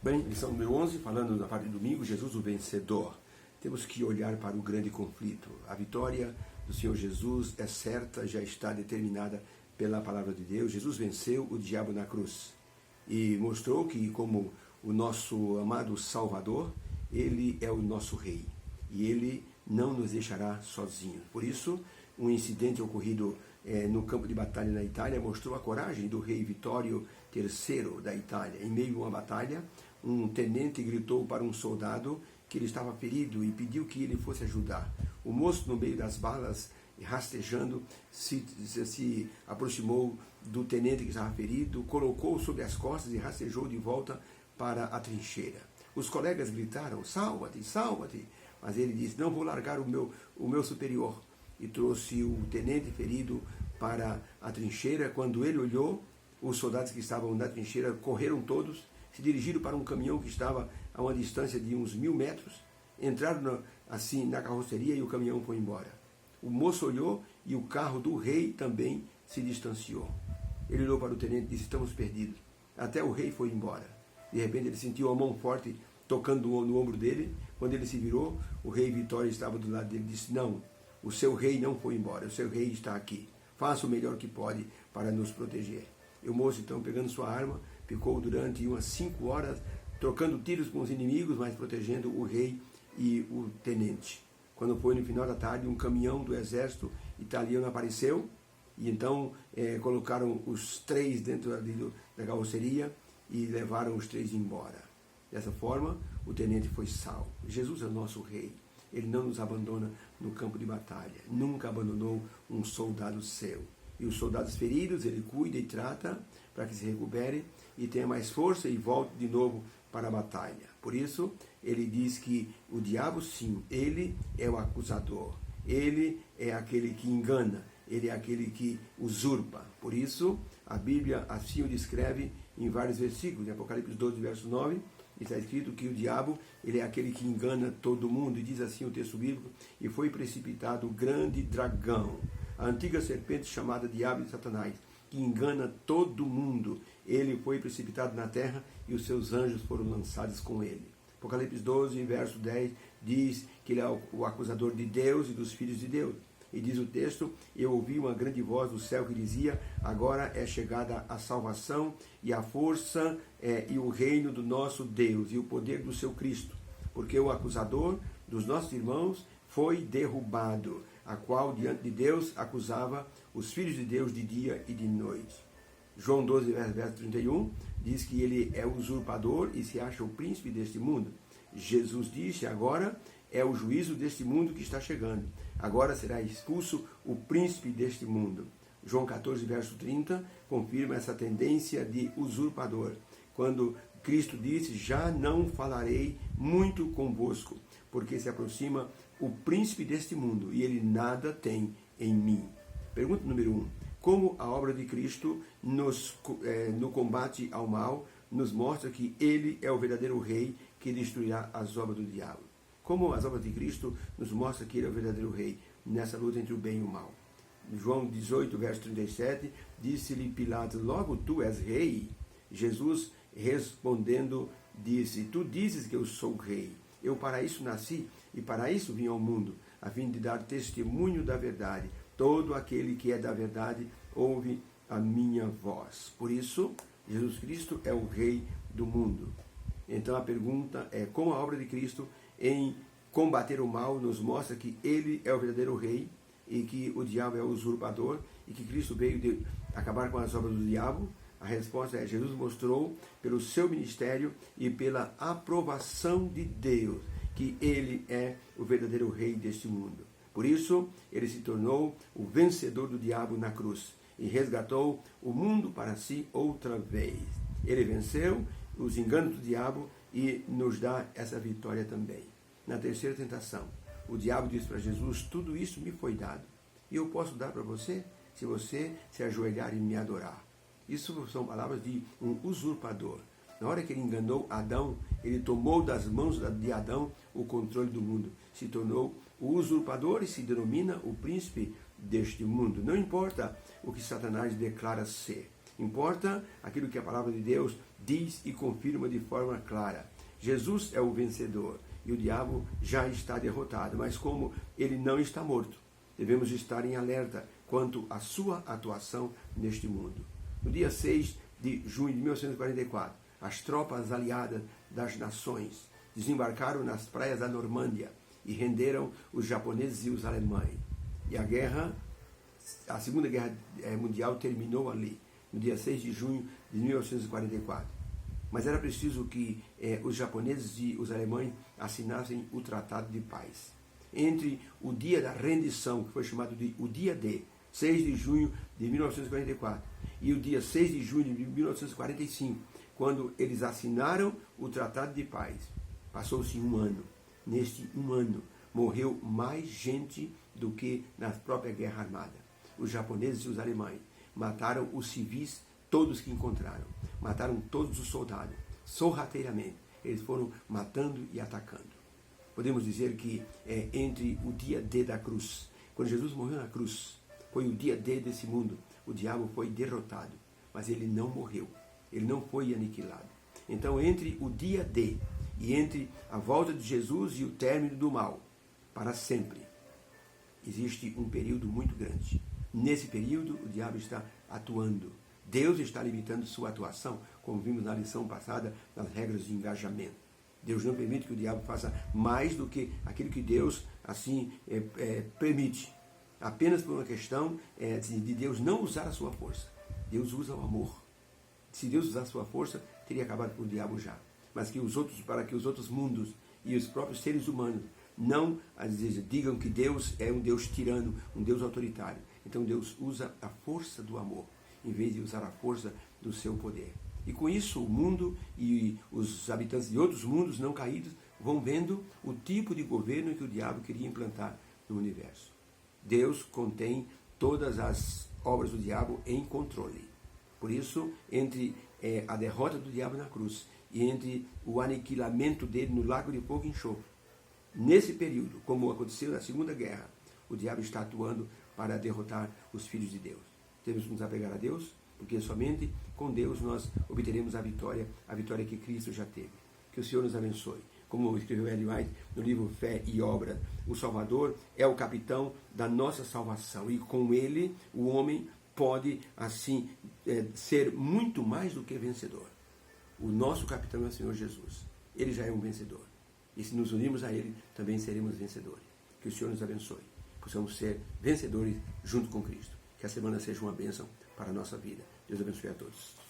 Bem, lição número 11, falando na parte de domingo, Jesus o vencedor. Temos que olhar para o grande conflito. A vitória do Senhor Jesus é certa, já está determinada pela palavra de Deus. Jesus venceu o diabo na cruz e mostrou que, como o nosso amado Salvador, Ele é o nosso Rei e Ele não nos deixará sozinhos. Por isso, um incidente ocorrido no campo de batalha na Itália mostrou a coragem do rei Vitório III da Itália. Em meio a uma batalha, um tenente gritou para um soldado que ele estava ferido e pediu que ele fosse ajudar. O moço, no meio das balas, rastejando, se aproximou do tenente que estava ferido, colocou sobre as costas e rastejou de volta para a trincheira. Os colegas gritaram: "Salva-te, salva-te!" Mas ele disse: "Não vou largar o meu superior." E trouxe o tenente ferido para a trincheira. Quando ele olhou, os soldados que estavam na trincheira correram todos, se dirigiram para um caminhão que estava a uma distância de uns 1000 metros, entraram assim na carroceria e o caminhão foi embora. O moço olhou e o carro do rei também se distanciou. Ele olhou para o tenente e disse: "Estamos perdidos." Até o rei foi embora. De repente ele sentiu a mão forte tocando no ombro dele. Quando ele se virou, o rei Vitória estava do lado dele e disse: "Não, o seu rei não foi embora, o seu rei está aqui. Faça o melhor que pode para nos proteger." E o moço, então, pegando sua arma, ficou durante umas 5 horas trocando tiros com os inimigos, mas protegendo o rei e o tenente. Quando foi no final da tarde, um caminhão do exército italiano apareceu e então colocaram os 3 dentro da carroceria e levaram os 3 embora. Dessa forma, o tenente foi salvo. Jesus é o nosso rei. Ele não nos abandona no campo de batalha. Nunca abandonou um soldado seu. E os soldados feridos, ele cuida e trata para que se recupere e tenha mais força e volte de novo para a batalha. Por isso, ele diz que o diabo, sim, ele é o acusador. Ele é aquele que engana. Ele é aquele que usurpa. Por isso, a Bíblia assim o descreve em vários versículos. Em Apocalipse 12, verso 9, está escrito que o diabo, ele é aquele que engana todo mundo. E diz assim o texto bíblico: "E foi precipitado o grande dragão, a antiga serpente chamada Diabo e Satanás, que engana todo mundo. Ele foi precipitado na terra e os seus anjos foram lançados com ele." Apocalipse 12, verso 10, diz que ele é o acusador de Deus e dos filhos de Deus. E diz o texto: "Eu ouvi uma grande voz do céu que dizia: agora é chegada a salvação e a força e o reino do nosso Deus e o poder do seu Cristo, porque o acusador dos nossos irmãos foi derrubado, a qual diante de Deus acusava os filhos de Deus de dia e de noite." João 12, verso 31, diz que ele é usurpador e se acha o príncipe deste mundo. Jesus disse: agora é o juízo deste mundo que está chegando. Agora será expulso o príncipe deste mundo. João 14, verso 30, confirma essa tendência de usurpador, quando Cristo disse: "Já não falarei muito convosco, porque se aproxima o príncipe deste mundo e ele nada tem em mim." Pergunta número 1. Como a obra de Cristo no combate ao mal nos mostra que ele é o verdadeiro rei que destruirá as obras do diabo? Como as obras de Cristo nos mostram que ele é o verdadeiro rei nessa luta entre o bem e o mal? João 18, verso 37, disse-lhe Pilatos: "Logo tu és rei?" Jesus respondendo disse: "Tu dizes que eu sou rei. Eu para isso nasci e para isso vim ao mundo, a fim de dar testemunho da verdade. Todo aquele que é da verdade ouve a minha voz." Por isso, Jesus Cristo é o rei do mundo. Então a pergunta é: como a obra de Cristo em combater o mal nos mostra que ele é o verdadeiro rei e que o diabo é o usurpador e que Cristo veio de acabar com as obras do diabo? A resposta é: Jesus mostrou pelo seu ministério e pela aprovação de Deus que ele é o verdadeiro rei deste mundo. Por isso, ele se tornou o vencedor do diabo na cruz e resgatou o mundo para si outra vez. Ele venceu os enganos do diabo e nos dá essa vitória também. Na terceira tentação, o diabo disse para Jesus: "Tudo isso me foi dado e eu posso dar para você se você se ajoelhar e me adorar." Isso são palavras de um usurpador. Na hora que ele enganou Adão, ele tomou das mãos de Adão o controle do mundo. Se tornou o usurpador e se denomina o príncipe deste mundo. Não importa o que Satanás declara ser. Importa aquilo que a palavra de Deus diz e confirma de forma clara. Jesus é o vencedor e o diabo já está derrotado, mas como ele não está morto, devemos estar em alerta quanto à sua atuação neste mundo. No dia 6 de junho de 1944, as tropas aliadas das nações desembarcaram nas praias da Normândia e renderam os japoneses e os alemães. E a Segunda Guerra Mundial terminou ali, no dia 6 de junho de 1944. Mas era preciso que os japoneses e os alemães assinassem o Tratado de Paz. Entre o dia da rendição, que foi chamado de o dia D, 6 de junho de 1944, e o dia 6 de junho de 1945, quando eles assinaram o Tratado de Paz, passou-se um ano. Neste um ano, morreu mais gente do que na própria guerra armada. Os japoneses e os alemães mataram os civis, todos que encontraram. Mataram todos os soldados, sorrateiramente. Eles foram matando e atacando. Podemos dizer que entre o dia D da cruz, quando Jesus morreu na cruz, foi o dia D desse mundo. O diabo foi derrotado, mas ele não morreu. Ele não foi aniquilado. Então, entre o dia D e entre a volta de Jesus e o término do mal, para sempre, existe um período muito grande. Nesse período, o diabo está atuando. Deus está limitando sua atuação, como vimos na lição passada, nas regras de engajamento. Deus não permite que o diabo faça mais do que aquilo que Deus, assim, permite. Apenas por uma questão de Deus não usar a sua força. Deus usa o amor. Se Deus usar a sua força, teria acabado com o diabo já. Mas para que os outros mundos e os próprios seres humanos não digam que Deus é um Deus tirano, um Deus autoritário. Então Deus usa a força do amor, em vez de usar a força do seu poder. E com isso o mundo e os habitantes de outros mundos não caídos vão vendo o tipo de governo que o diabo queria implantar no universo. Deus contém todas as obras do diabo em controle. Por isso, entre a derrota do diabo na cruz e entre o aniquilamento dele no lago de fogo e enxofre, nesse período, como aconteceu na Segunda Guerra, o diabo está atuando para derrotar os filhos de Deus. Temos que nos apegar a Deus, porque somente com Deus nós obteremos a vitória que Cristo já teve. Que o Senhor nos abençoe. Como escreveu Ellen White no livro Fé e Obra, o Salvador é o capitão da nossa salvação e com ele o homem pode assim ser muito mais do que vencedor. O nosso capitão é o Senhor Jesus. Ele já é um vencedor. E se nos unirmos a ele, também seremos vencedores. Que o Senhor nos abençoe. Possamos ser vencedores junto com Cristo. Que a semana seja uma bênção para a nossa vida. Deus abençoe a todos.